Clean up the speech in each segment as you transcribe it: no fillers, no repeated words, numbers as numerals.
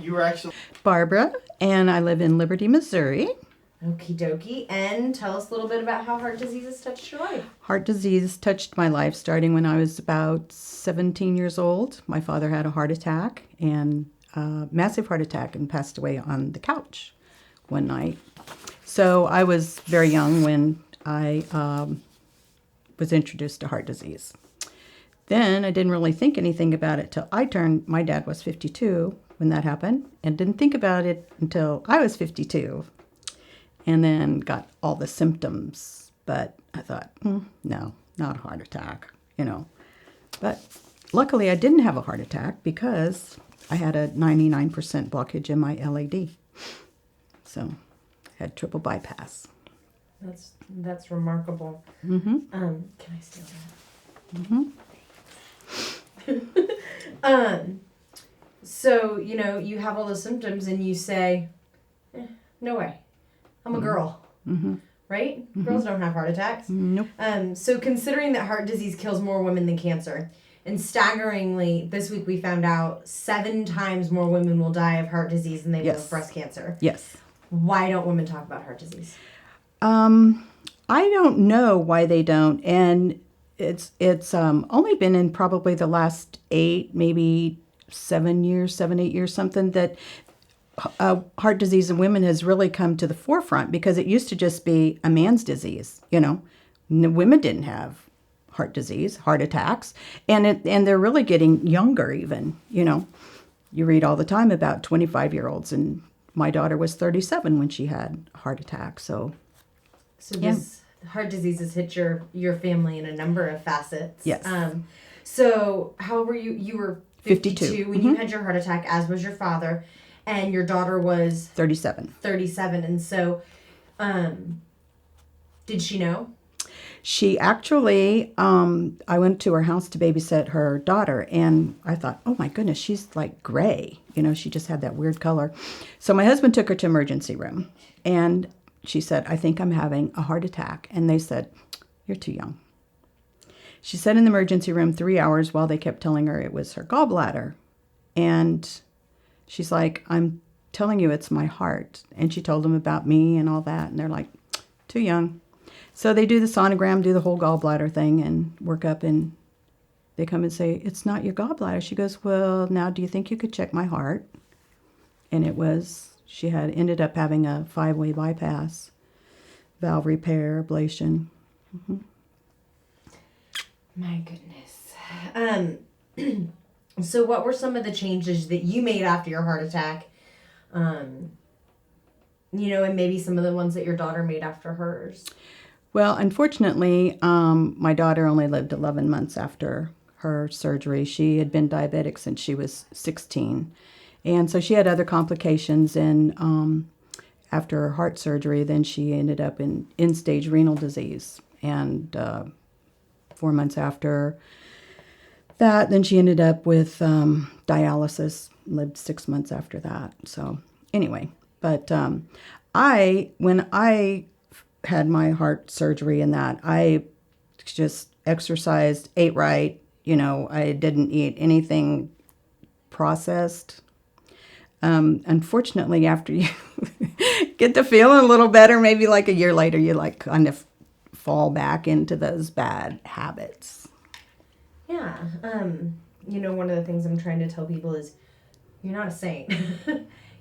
You were actually Barbara, and I live in Liberty, Missouri. Okie dokie. And tell us a little bit about how heart disease has touched your life. Heart disease touched my life starting when I was about 17 years old. My father had a heart attack, and a massive heart attack, and passed away on the couch one night. So I was very young when I was introduced to heart disease. Then I didn't really think anything about it till my dad was 52 when that happened, and didn't think about it until I was 52. And then got all the symptoms. But I thought, no, not a heart attack. But luckily I didn't have a heart attack because I had a 99% blockage in my LAD. So I had triple bypass. That's remarkable. Mm-hmm. Can I steal that? Mm-hmm. So, you have all those symptoms and you say, no way. I'm a girl. Mm-hmm. Right? Mm-hmm. Girls don't have heart attacks. Nope. So considering that heart disease kills more women than cancer, and staggeringly, this week we found out 7 times more women will die of heart disease than they will of breast cancer. Yes. Why don't women talk about heart disease? I don't know why they don't. And it's only been in probably the last 8, maybe 7 years, 7, 8 years, something that heart disease in women has really come to the forefront, because it used to just be a man's disease. Women didn't have heart disease, heart attacks, and they're really getting younger even. You read all the time about 25-year-olds, and my daughter was 37 when she had a heart attack. So this heart disease has hit your family in a number of facets. Yes. So how were you? You were 52 when you had your heart attack, as was your father. And your daughter was 37. And so, did she know? She actually, I went to her house to babysit her daughter, and I thought, oh my goodness, she's like gray. She just had that weird color. So my husband took her to emergency room, and she said, I think I'm having a heart attack. And they said, you're too young. She sat in the emergency room 3 hours while they kept telling her it was her gallbladder. And she's like, I'm telling you, it's my heart. And she told them about me and all that. And they're like, too young. So they do the sonogram, do the whole gallbladder thing, and work up. And they come and say, it's not your gallbladder. She goes, well, now do you think you could check my heart? And it was, she had ended up having a 5-way bypass, valve repair, ablation. Mm-hmm. My goodness. So what were some of the changes that you made after your heart attack? And maybe some of the ones that your daughter made after hers? Well, unfortunately, my daughter only lived 11 months after her surgery. She had been diabetic since she was 16. And so she had other complications. And after her heart surgery, then she ended up in end-stage renal disease. And 4 months after that, then she ended up with dialysis, lived 6 months after that. So anyway, but when I had my heart surgery and that, I just exercised, ate right. I didn't eat anything processed. Unfortunately, after you get to feeling a little better, maybe like a year later, you like kind of fall back into those bad habits. Yeah. One of the things I'm trying to tell people is you're not a saint.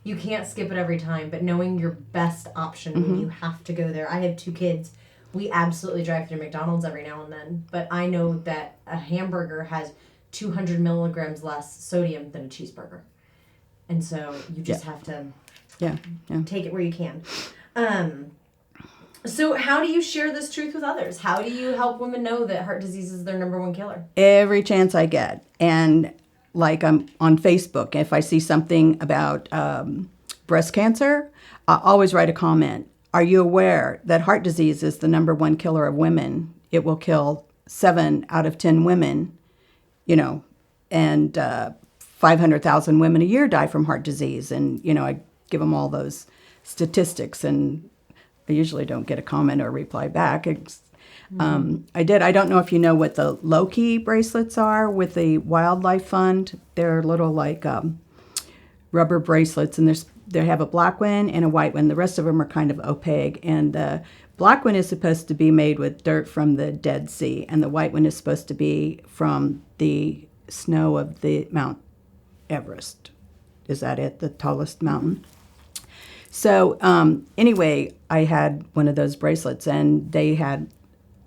You can't skip it every time, but knowing your best option when you have to go there. I have 2 kids. We absolutely drive through McDonald's every now and then, but I know that a hamburger has 200 milligrams less sodium than a cheeseburger. And so you just have to take it where you can. So how do you share this truth with others? How do you help women know that heart disease is their number 1 killer? Every chance I get. And like I'm on Facebook, if I see something about breast cancer, I always write a comment. Are you aware that heart disease is the number 1 killer of women? It will kill 7 out of 10 women, and 500,000 women a year die from heart disease. And, I give them all those statistics, and I usually don't get a comment or reply back. I did. I don't know if you know what the low-key bracelets are with the Wildlife Fund. They're little like rubber bracelets, and they have a black one and a white one. The rest of them are kind of opaque, and the black one is supposed to be made with dirt from the Dead Sea, and the white one is supposed to be from the snow of the Mount Everest. Is that it? The tallest mountain? So anyway, I had one of those bracelets, and they had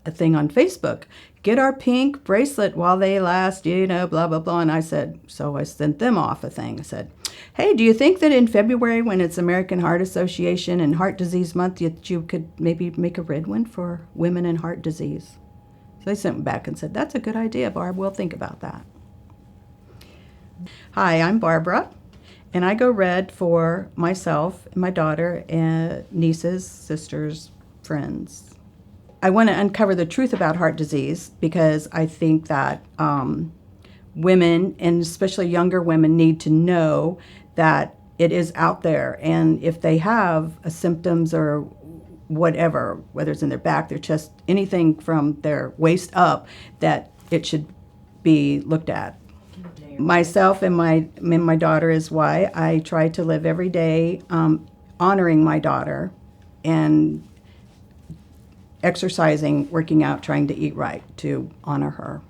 a thing on Facebook. Get our pink bracelet while they last, blah, blah, blah. And I said, so I sent them off a thing. I said, hey, do you think that in February, when it's American Heart Association and Heart Disease Month, you could maybe make a red one for women and heart disease? So I sent them back and said, that's a good idea, Barb. We'll think about that. Hi, I'm Barbara, and I go red for myself and my daughter and nieces, sisters, friends. I want to uncover the truth about heart disease because I think that women, and especially younger women, need to know that it is out there. And if they have symptoms or whatever, whether it's in their back, their chest, anything from their waist up, that it should be looked at. Myself and my daughter is why I try to live every day honoring my daughter and exercising, working out, trying to eat right to honor her.